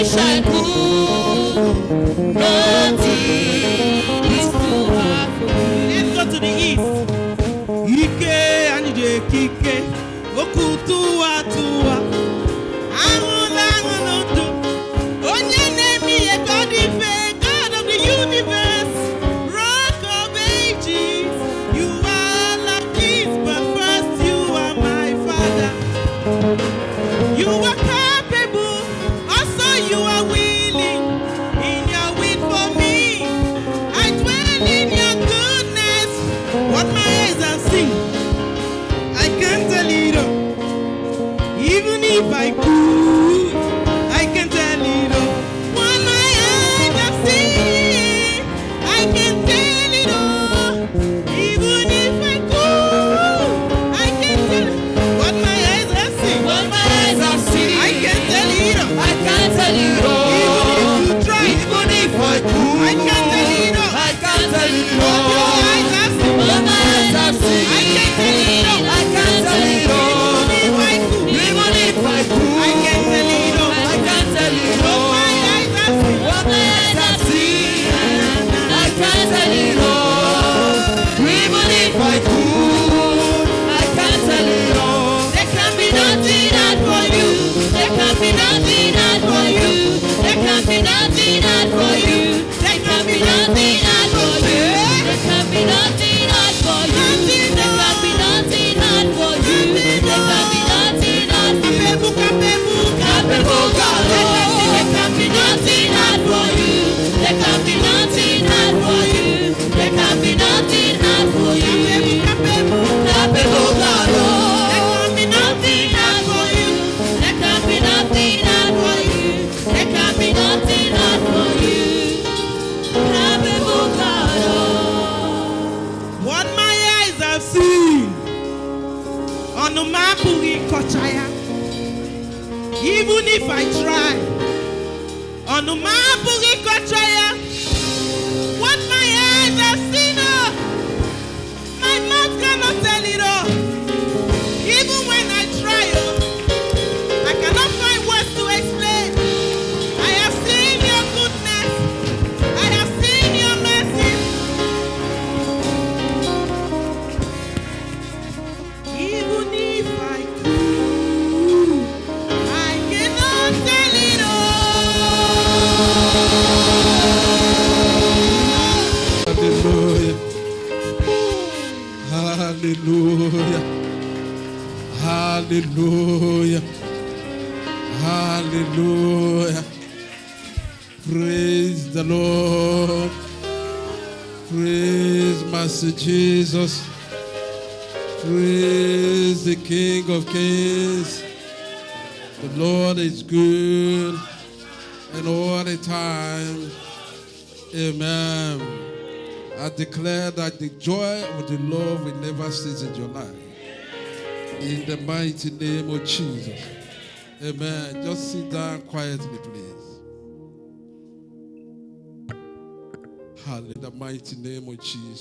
wish I could. Nothing is too hard for you. Let's go to the east. Ike anije kike okutuwa tuwa anula anudo onye name ye God ife, God of the universe, Rock of ages. You are like this, but first you are my Father. You are capable, also you are willing. In your will for me, I dwell in your goodness. What my eyes have seen, I can't tell it all. Even if I could, I can't tell it all. What my eyes have seen, I can't tell it all. Even if I could, I can't tell it. What my eyes have seen, What my eyes have seen, I can't tell it all. I can't tell you all. Even if you try, Even if I could, I can't tell it all. I can't tell you What your all. eyes have seen, What my eyes have seen, I can't tell it all. I can't tell you all. Even if I could, Even if I could, I can't tell it all. I can't tell you What all. my eyes have seen, What my eyes have seen, I can't tell you all. Even if I could, I can't tell you all. There can be nothing hard for you. There can be nothing hard for you. There can be nothing hard for you. There can be nothing hard for you. There can be nothing hard for you. There can be nothing hard for you. There can be nothing hard for you. Capable God, there can be nothing hard for you. There can be nothing hard for you. There can be nothing hard for you. Capable God, there can be nothing hard for you. There can be nothing hard for you. There can be nothing hard for you. Capable God. what my eyes have seen on the map Kochaya. Even if I try on the map Kochaya, what my eyes have seen, oh, my mouth cannot tell it all. Even when I try, oh, I cannot find words to explain. I have seen your goodness. I have seen your mercy. Even if I could, I cannot tell it all. Hallelujah. Hallelujah. Hallelujah. Hallelujah. Praise the Lord. Praise Master Jesus. Praise the King of Kings. The Lord is good and all the time. Amen. I declare that the joy of the Lord will never cease in your life. In the mighty name of Jesus. Amen. Just sit down quietly, please. Hallelujah. In the mighty name of Jesus.